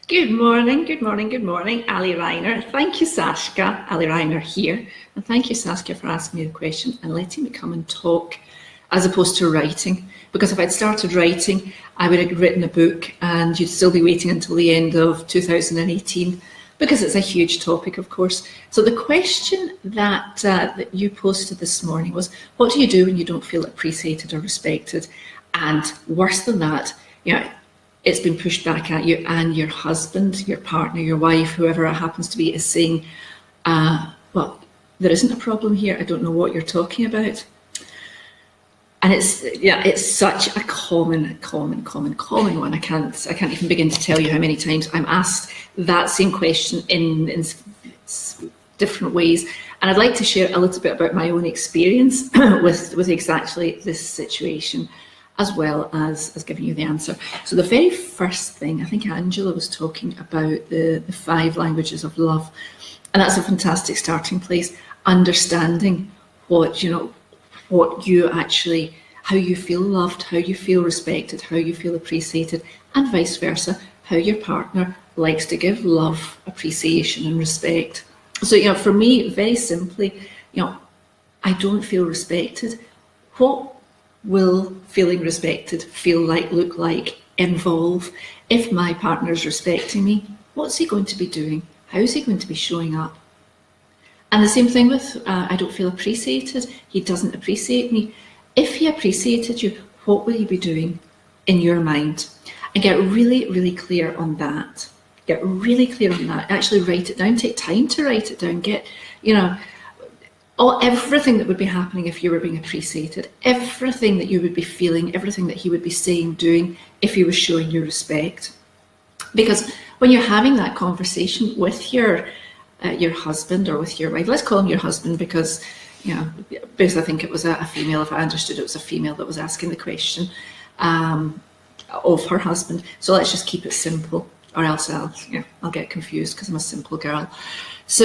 Good morning, good morning, good morning, Ali Reiner. Thank you, Saskia. Ali Reiner here. And thank you, Saskia, for asking me the question and letting me come and talk as opposed to writing. Because if I'd started writing, I would have written a book and you'd still be waiting until the end of 2018 because it's a huge topic, of course. So the question that you posted this morning was, what do you do when you don't feel appreciated or respected? And worse than that, it's been pushed back at you and your husband, your partner, your wife, whoever it happens to be, is saying, well, there isn't a problem here. I don't know what you're talking about. And it's such a common one. I can't even begin to tell you how many times I'm asked that same question in different ways. And I'd like to share a little bit about my own experience with exactly this situation, as well as giving you the answer. So the very first thing, I think Angela was talking about the 5 languages of love, and that's a fantastic starting place. Understanding what you actually, how you feel loved, how you feel respected, how you feel appreciated, and vice versa, how your partner likes to give love, appreciation, and respect. So, for me, very simply, I don't feel respected. What will feeling respected feel like, look like, involve? If my partner's respecting me, what's he going to be doing? How is he going to be showing up? And the same thing with, I don't feel appreciated, he doesn't appreciate me. If he appreciated you, what will he be doing in your mind? And get really, really clear on that. Get really clear on that. Actually write it down, take time to write it down. Get, everything that would be happening if you were being appreciated, everything that you would be feeling, everything that he would be saying, doing, if he was showing you respect. Because when you're having that conversation with your husband or with your wife, let's call him your husband because I think it was a female, if I understood it was a female that was asking the question of her husband. So let's just keep it simple, or else I'll get confused because I'm a simple girl. So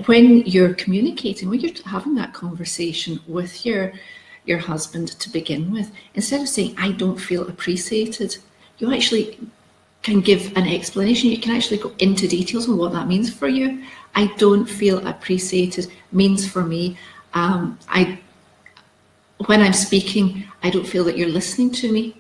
when you're communicating, when you're having that conversation with your husband to begin with, instead of saying, I don't feel appreciated, you actually can give an explanation. You can actually go into details on what that means for you. I don't feel appreciated means for me, when I'm speaking, I don't feel that you're listening to me.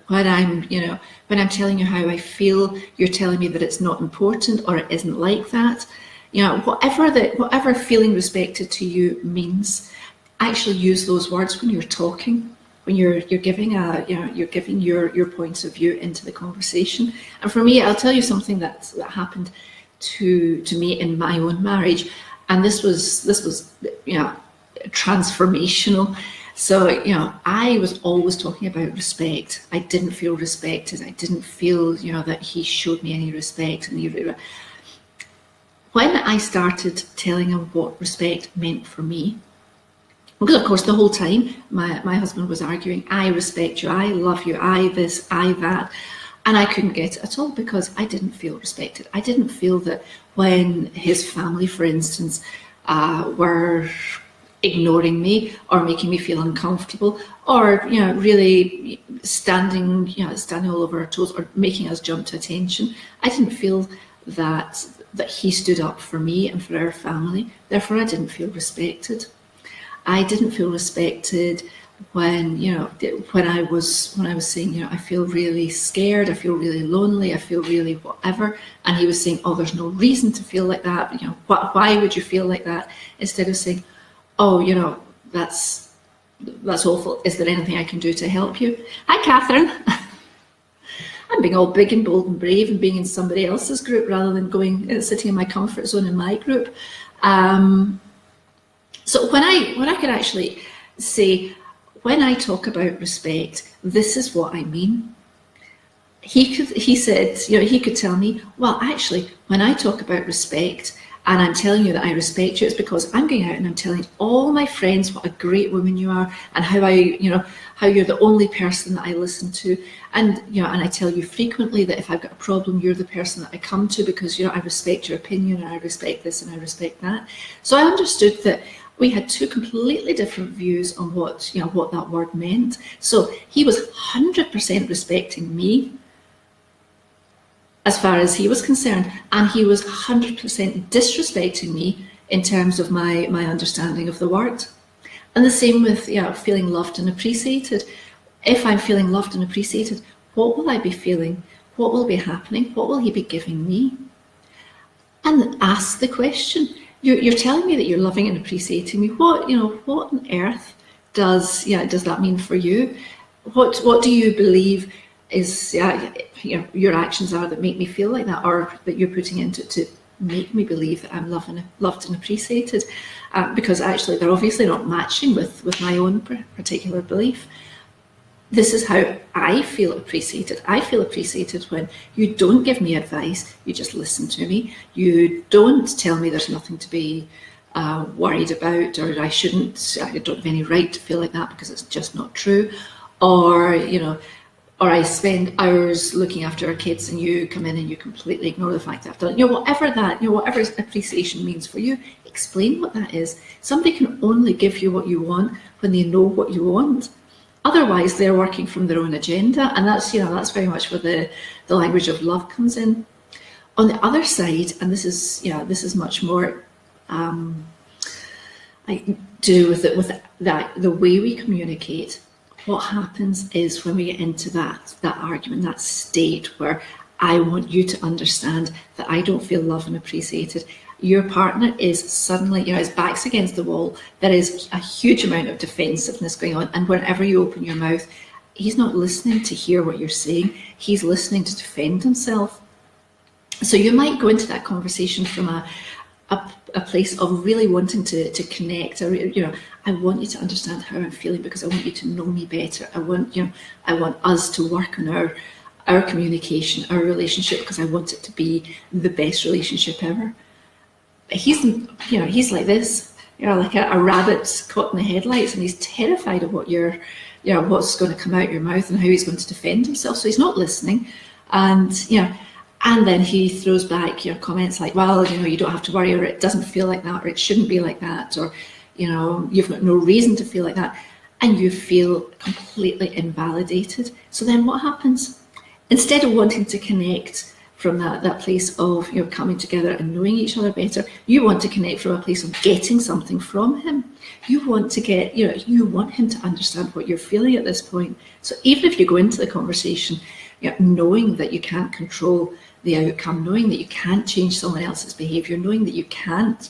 When I'm telling you how I feel, you're telling me that it's not important or it isn't like that. Whatever feeling respected to you means, actually use those words when you're talking, when you're giving your points of view into the conversation. And for me, I'll tell you something that happened to me in my own marriage, and this was transformational. So I was always talking about respect. I didn't feel respected. I didn't feel that he showed me any respect. And when I started telling him what respect meant for me, because of course the whole time my husband was arguing, I respect you, I love you, I this, I that, and I couldn't get it at all because I didn't feel respected. I didn't feel that when his family, for instance, were ignoring me or making me feel uncomfortable or really standing all over our toes or making us jump to attention, I didn't feel that he stood up for me and for our family. Therefore, I didn't feel respected. I didn't feel respected when I was saying, I feel really scared, I feel really lonely, I feel really whatever, and he was saying, oh, there's no reason to feel like that. Why would you feel like that? Instead of saying, oh, that's awful. Is there anything I can do to help you? Hi, Catherine. I'm being all big and bold and brave and being in somebody else's group rather than sitting in my comfort zone in my group. So when I could actually say, when I talk about respect, this is what I mean. He said, he could tell me, well, actually, when I talk about respect and I'm telling you that I respect you, it's because I'm going out and I'm telling all my friends what a great woman you are and how how you're the only person that I listen to. And, and I tell you frequently that if I've got a problem, you're the person that I come to because, I respect your opinion and I respect this and I respect that. So I understood that we had two completely different views on what that word meant. So he was 100% respecting me as far as he was concerned, and he was 100% disrespecting me in terms of my understanding of the word. And the same with feeling loved and appreciated. If I'm feeling loved and appreciated, what will I be feeling? What will be happening? What will he be giving me? And ask the question. You're telling me that you're loving and appreciating me. What on earth does that mean for you? What do you believe is your actions are that make me feel like that, or that you're putting into to make me believe that I'm loved and appreciated? Because actually they're obviously not matching with my own particular belief. This is how I feel appreciated. I feel appreciated when you don't give me advice, you just listen to me. You don't tell me there's nothing to be worried about, or I don't have any right to feel like that because it's just not true. Or I spend hours looking after our kids and you come in and you completely ignore the fact that I've done it. Whatever appreciation means for you, explain what that is. Somebody can only give you what you want when they know what you want. Otherwise, they're working from their own agenda, and that's very much where the language of love comes in. On the other side, and this is much more to do with the way we communicate. What happens is when we get into that argument, that state where I want you to understand that I don't feel loved and appreciated, your partner is suddenly, his back's against the wall. There is a huge amount of defensiveness going on, and whenever you open your mouth, he's not listening to hear what you're saying. He's listening to defend himself. So you might go into that conversation from a place of really wanting to connect. I want you to understand how I'm feeling because I want you to know me better. I want us to work on our communication, our relationship, because I want it to be the best relationship ever. He's like this, like a rabbit caught in the headlights, and he's terrified of what's going to come out your mouth and how he's going to defend himself. So he's not listening, and then he throws back comments like, well, you don't have to worry, or it doesn't feel like that, or it shouldn't be like that, or you've got no reason to feel like that, and you feel completely invalidated. So then what happens? Instead of wanting to connect from that place of coming together and knowing each other better, you want to connect from a place of getting something from him. You want to get, you want him to understand what you're feeling at this point. So even if you go into the conversation, knowing that you can't control the outcome, knowing that you can't change someone else's behaviour, knowing that you can't,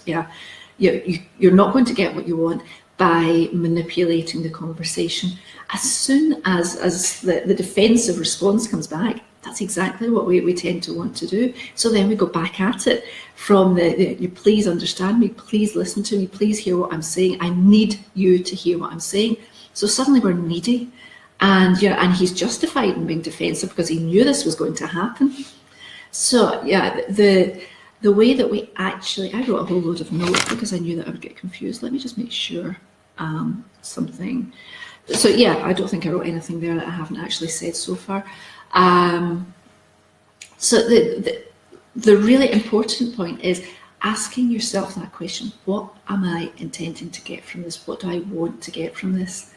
you're not going to get what you want by manipulating the conversation. As soon as the defensive response comes back, that's exactly what we tend to want to do. So then we go back at it from you please understand me, please listen to me, please hear what I'm saying. I need you to hear what I'm saying. So suddenly we're needy, and he's justified in being defensive because he knew this was going to happen. So the way that we actually, I wrote a whole load of notes because I knew that I would get confused. Let me just make sure something. So I don't think I wrote anything there that I haven't actually said so far. So the really important point is asking yourself that question: what am I intending to get from this? What do I want to get from this?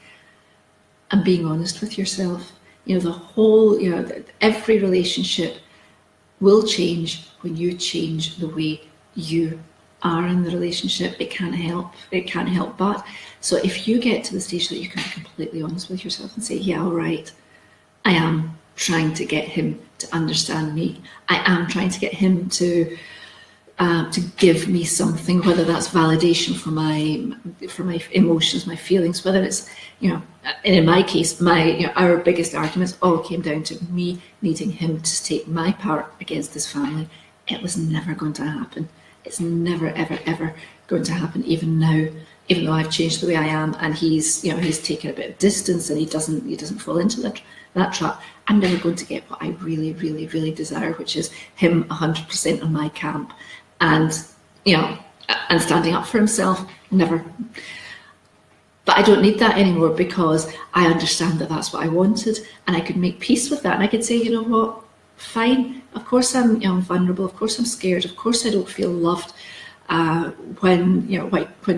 And being honest with yourself. Every relationship will change when you change the way you are in the relationship. It can't help but. So if you get to the stage that you can be completely honest with yourself and say, yeah, all right, I am trying to get him to understand me. I am trying to get him to give me something, whether that's validation for my emotions, my feelings, whether it's, in my case, our biggest arguments all came down to me needing him to take my part against this family. It was never going to happen. It's never, ever, ever going to happen, even now, even though I've changed the way I am, and he's taken a bit of distance and he doesn't fall into that trap. I'm never going to get what I really, really, really desire, which is him 100% on my camp, and and standing up for himself. Never. But I don't need that anymore because I understand that that's what I wanted, and I could make peace with that, and I could say, you know what, fine. Of course I'm vulnerable. Of course I'm scared. Of course I don't feel loved. When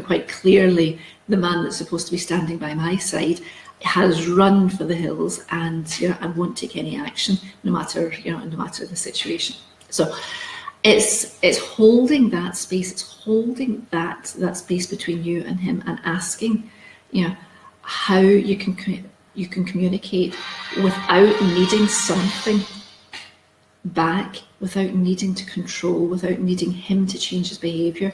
quite clearly the man that's supposed to be standing by my side has run for the hills and, you know, and won't take any action, no matter, you know, no matter the situation. So it's holding that space, it's holding that space between you and him, and asking, you know, how you can communicate without needing something back, without needing to control, without needing him to change his behaviour.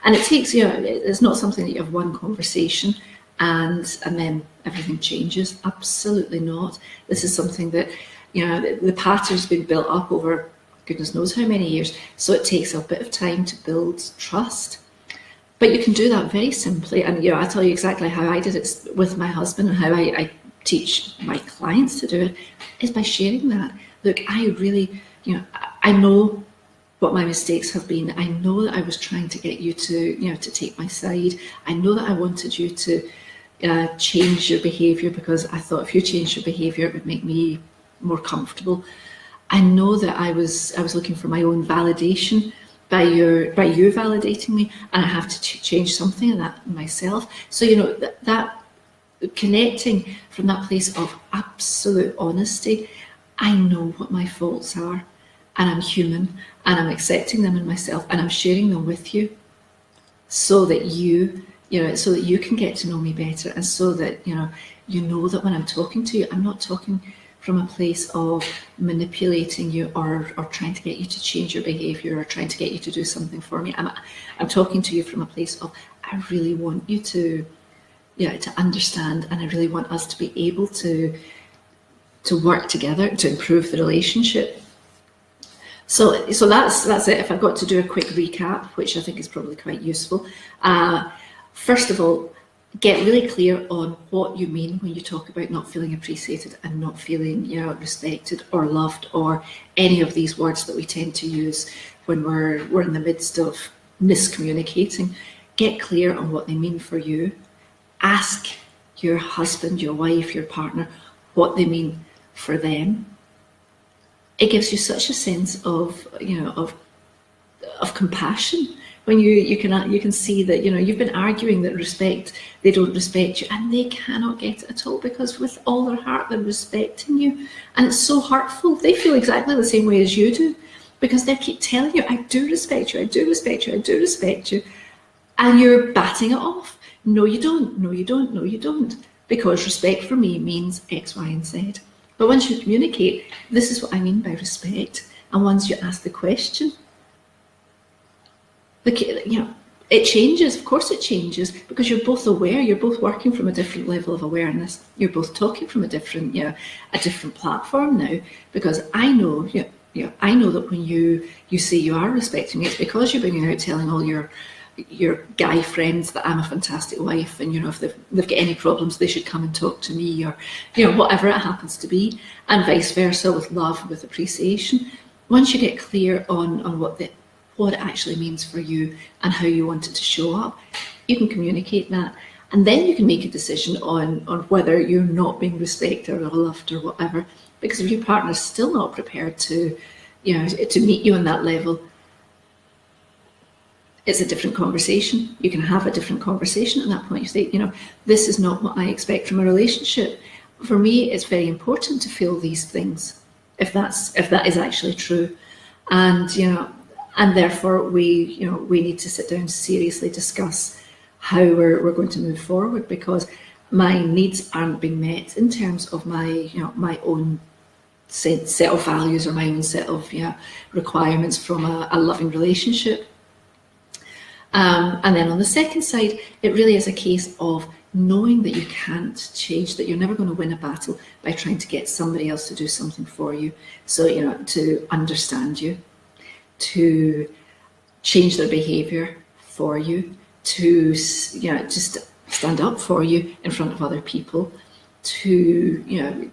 And it takes, you know, it's not something that you have one conversation and then everything changes. Absolutely not. This is something that, you know, the pattern's been built up over goodness knows how many years, so it takes a bit of time to build trust. But you can do that very simply, and, you know, I'll tell you exactly how I did it with my husband, and how I teach my clients to do it, is by sharing that. Look, I really, you know, I know what my mistakes have been. I know that I was trying to get you to, you know, to take my side. I know that I wanted you to change your behaviour, because I thought if you changed your behaviour, it would make me more comfortable. I know that I was looking for my own validation by you validating me, and I have to change something of that myself. So, you know, that connecting from that place of absolute honesty. I know what my faults are, and I'm human, and I'm accepting them in myself, and I'm sharing them with you, so that you know, so that you can get to know me better, and so that, you know that when I'm talking to you, I'm not talking from a place of manipulating you or trying to get you to change your behaviour or trying to get you to do something for me. I'm talking to you from a place of, I really want you to, yeah, to understand, and I really want us to be able to work together to improve the relationship. So that's it. If I've got to do a quick recap, which I think is probably quite useful. First of all, get really clear on what you mean when you talk about not feeling appreciated and not feeling, you know, respected or loved, or any of these words that we tend to use when we're in the midst of miscommunicating. Get clear on what they mean for you. Ask your husband, your wife, your partner what they mean for them. It gives you such a sense of, you know, of compassion when you can see that, you know, you've been arguing that they don't respect you, and they cannot get it at all, because with all their heart they're respecting you, and it's so hurtful. They feel exactly the same way as you do, because they keep telling you, I do respect you, I do respect you, I do respect you, and you're batting it off. No, you don't. No, you don't. No, you don't. Because respect for me means X, Y, and Z. But once you communicate, this is what I mean by respect. And once you ask the question, you know, it changes. Of course it changes, because you're both aware. You're both working from a different level of awareness. You're both talking from a different, you know, a different platform now. Because I know, I know that when you say you are respecting me, it's because you're bringing out telling all your guy friends that I'm a fantastic wife, and, you know, if they've got any problems, they should come and talk to me, or, you know, whatever it happens to be, and vice versa, with love, with appreciation. Once you get clear on what it actually means for you and how you want it to show up, you can communicate that, and then you can make a decision on whether you're not being respected or loved or whatever. Because if your partner's still not prepared to, you know, to meet you on that level, it's a different conversation. You can have a different conversation at that point. You say, you know, this is not what I expect from a relationship. For me, it's very important to feel these things, if that is actually true. And, you know, and therefore we need to sit down and seriously discuss how we're going to move forward, because my needs aren't being met in terms of my, you know, my own set of values, or my own set of, you know, requirements from a loving relationship. And then on the second side, it really is a case of knowing that you can't change, that you're never going to win a battle by trying to get somebody else to do something for you. So, you know, to understand you, to change their behaviour for you, to, you know, just stand up for you in front of other people, to, you know,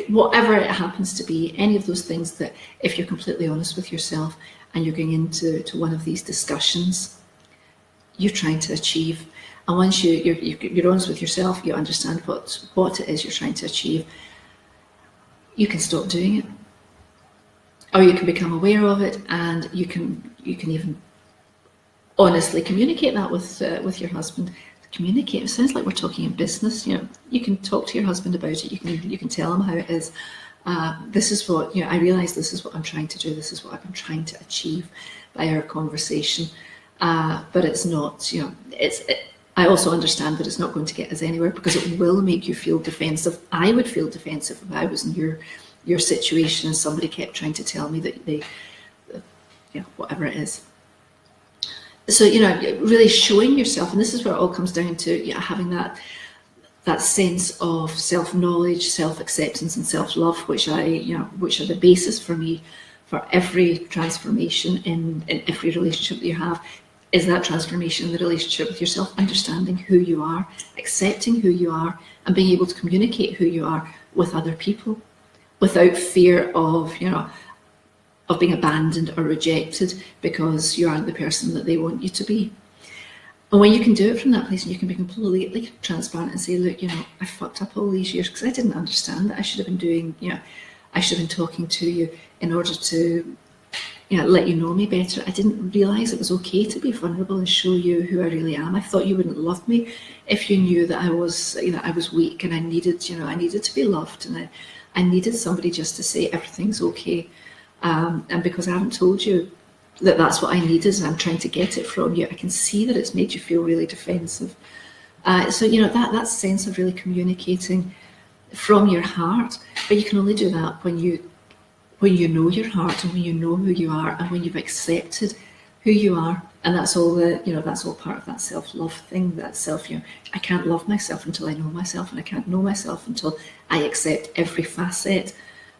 whatever it happens to be, any of those things that, if you're completely honest with yourself and you're going into one of these discussions, you're trying to achieve. And once you're honest with yourself, you understand what it is you're trying to achieve, you can stop doing it, or you can become aware of it, and you can even honestly communicate that with your husband. communicate. It sounds like we're talking in business. You know, you can talk to your husband about it. You can tell him how it is. This is what, you know, I realise this is what I'm trying to do. This is what I've been trying to achieve by our conversation. But it's not, you know, I also understand that it's not going to get us anywhere, because it will make you feel defensive. I would feel defensive if I was in your situation and somebody kept trying to tell me that they, you know, whatever it is. So, you know, really showing yourself, and this is where it all comes down to, you know, having that sense of self-knowledge, self-acceptance and self-love, which are the basis for me for every transformation in every relationship that you have, is that transformation in the relationship with yourself, understanding who you are, accepting who you are, and being able to communicate who you are with other people without fear of, you know, of being abandoned or rejected because you aren't the person that they want you to be. And when you can do it from that place, and you can be completely transparent and say, look, you know, I fucked up all these years because I didn't understand that. I should have been doing, you know, I should have been talking to you in order to, you know, let you know me better. I didn't realise it was okay to be vulnerable and show you who I really am. I thought you wouldn't love me if you knew that I was, you know, I was weak and I needed, you know, I needed to be loved, and I needed somebody just to say everything's okay. And because I haven't told you that that's what I needed, and I'm trying to get it from you, I can see that it's made you feel really defensive. So, you know, that sense of really communicating from your heart, but you can only do that when you know your heart, and when you know who you are, and when you've accepted who you are. And that's all that's all part of that self-love thing, that self, you know, I can't love myself until I know myself, and I can't know myself until I accept every facet,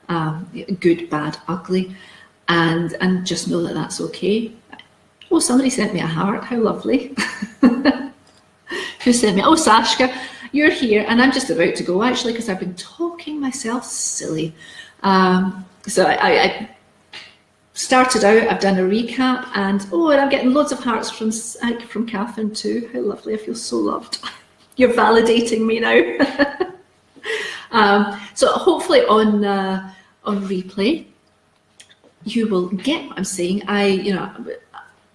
good, bad, ugly, and just know that that's okay. Oh, somebody sent me a heart, how lovely. Who sent me? Oh, Sashka, you're here, and I'm just about to go actually, because I've been talking myself silly. So I started out, I've done a recap, and I'm getting loads of hearts from Catherine too. How lovely, I feel so loved. You're validating me now. So hopefully on replay, you will get what I'm saying.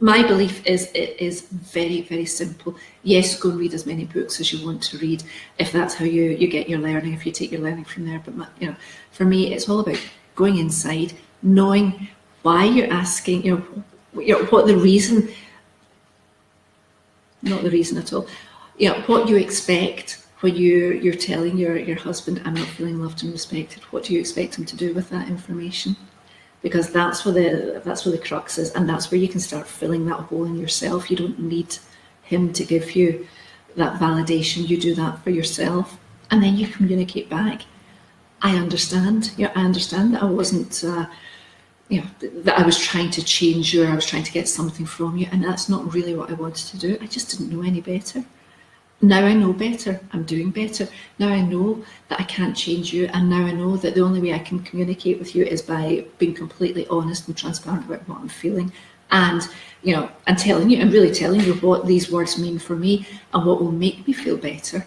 My belief is it is very, very simple. Yes, go and read as many books as you want to read, if that's how you get your learning, if you take your learning from there. But you know, for me, it's all about going inside, knowing why you're asking, you know, what the reason, not the reason at all, you know, what you expect when you're telling your husband, I'm not feeling loved and respected. What do you expect him to do with that information? Because that's where the crux is, and that's where you can start filling that hole in yourself. You don't need him to give you that validation. You do that for yourself, and then you communicate back. I understand. You know, I understand that I wasn't, you know, that I was trying to change you, or I was trying to get something from you, and that's not really what I wanted to do. I just didn't know any better. Now I know better, I'm doing better. Now I know that I can't change you, and now I know that the only way I can communicate with you is by being completely honest and transparent about what I'm feeling, and, you know, and telling you, and really telling you what these words mean for me and what will make me feel better.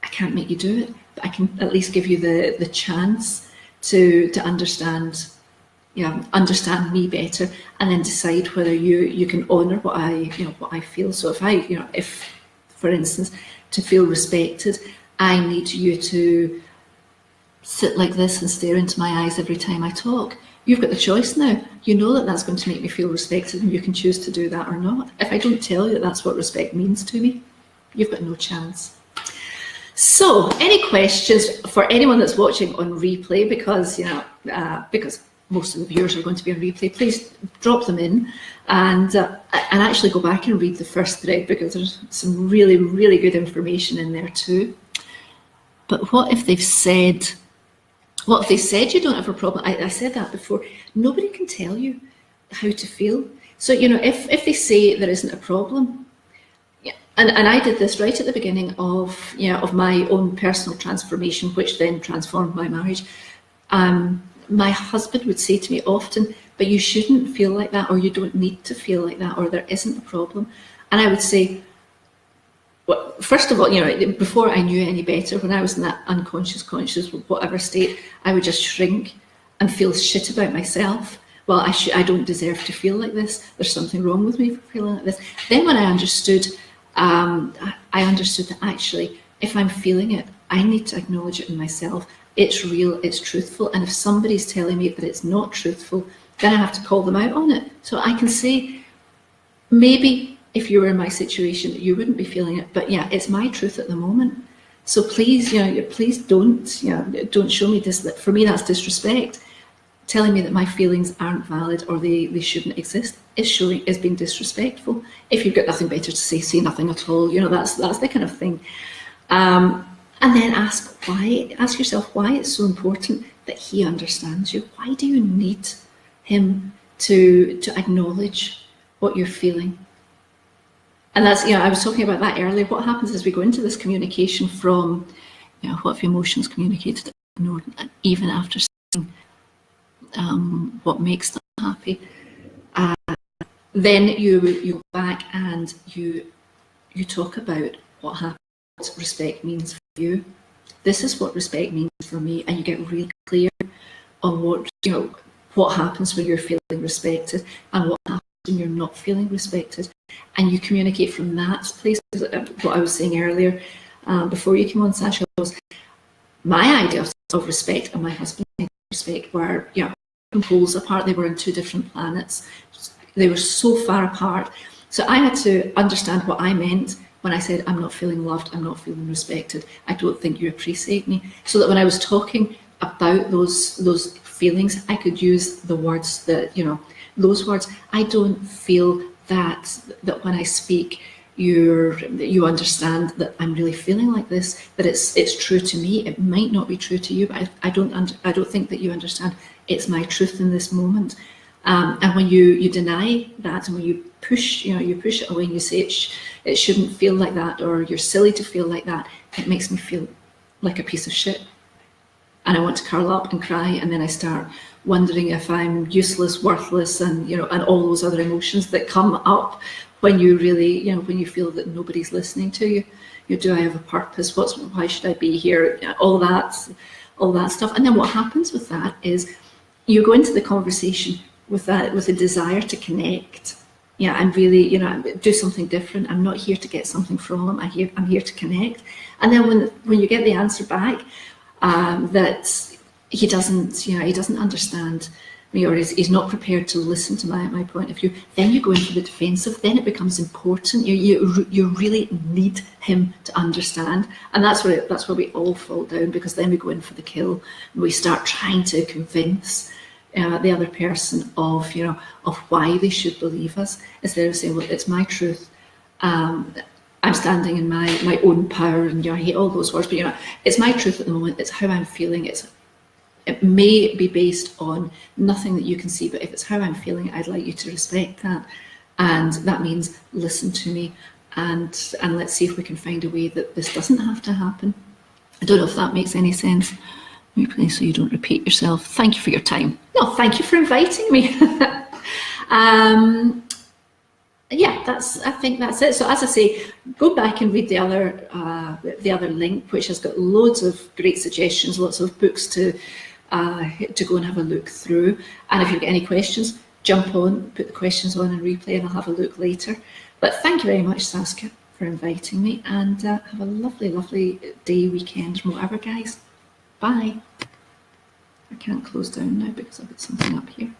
I can't make you do it, but I can at least give you the chance to understand, you know, understand me better, and then decide whether you can honour what I feel. So if for instance, to feel respected, I need you to sit like this and stare into my eyes every time I talk. You've got the choice now. You know that that's going to make me feel respected, and you can choose to do that or not. If I don't tell you that that's what respect means to me, you've got no chance. So, any questions for anyone that's watching on replay, because, you know, because most of the viewers are going to be on replay, please drop them in, and actually go back and read the first thread, because there's some really, really good information in there too. But what if they've said you don't have a problem? I said that before. Nobody can tell you how to feel. So, you know, if they say there isn't a problem, and I did this right at the beginning of my own personal transformation, which then transformed my marriage. My husband would say to me often, but you shouldn't feel like that, or you don't need to feel like that, or there isn't a problem. And I would say, well, first of all, you know, before I knew any better, when I was in that unconscious, conscious, whatever state, I would just shrink and feel shit about myself. Well, I don't deserve to feel like this. There's something wrong with me for feeling like this. Then when I understood I understood that actually, if I'm feeling it, I need to acknowledge it in myself. It's real, it's truthful, and if somebody's telling me that it's not truthful, then I have to call them out on it. So I can say, maybe if you were in my situation, you wouldn't be feeling it, but yeah, it's my truth at the moment. So please, please don't show me this. For me, that's disrespect. Telling me that my feelings aren't valid or they shouldn't exist is being disrespectful. If you've got nothing better to say nothing at all. That's the kind of thing. And then ask yourself why it's so important that he understands you. Why do you need him to acknowledge what you're feeling? And that's, I was talking about that earlier. What happens is we go into this communication from, what if emotions communicated ignored, even after saying what makes them happy. Then you go back and you talk about what happens, what respect means for you. This is what respect means for me, and you get really clear on what happens when you're feeling respected and what happens when you're not feeling respected, and you communicate from that place. What I was saying earlier, before you came on, Sasha, was my idea of respect and my husband's idea of respect were poles apart. They were on two different planets. They were so far apart. So I had to understand what I meant when I said, I'm not feeling loved, I'm not feeling respected, I don't think you appreciate me. So that when I was talking about those feelings, I could use the words that, those words. I don't feel that when I speak, you understand that I'm really feeling like this, that it's true to me. It might not be true to you, but I don't think that you understand. It's my truth in this moment. And when you deny that, and when you push it away, and you say it shouldn't feel like that, or you're silly to feel like that, it makes me feel like a piece of shit. And I want to curl up and cry, and then I start wondering if I'm useless, worthless, and and all those other emotions that come up when you really, when you feel that nobody's listening to you. Do I have a purpose? Why should I be here? All that stuff. And then what happens with that is you go into the conversation with a desire to connect. And really, do something different. I'm not here to get something from him. I'm here to connect. And then when you get the answer back, that he doesn't understand me, or he's not prepared to listen to my point of view, then you go into the defensive. Then it becomes important. You really need him to understand, and that's where we all fall down, because then we go in for the kill. And we start trying to convince the other person of why they should believe us, instead of saying, well, it's my truth. I'm standing in my own power, and I hate all those words, but it's my truth at the moment. It's how I'm feeling. It may be based on nothing that you can see, but if it's how I'm feeling, I'd like you to respect that, and that means listen to me, and let's see if we can find a way that this doesn't have to happen. I don't know if that makes any sense. Replay so you don't repeat yourself. Thank you for your time. No, thank you for inviting me. I think that's it. So as I say, go back and read the other link, which has got loads of great suggestions, lots of books to go and have a look through. And if you've got any questions, jump on, put the questions on and replay, and I'll have a look later. But thank you very much, Saskia, for inviting me, and have a lovely, lovely day, weekend, whatever, guys. Bye. I can't close down now because I've got something up here.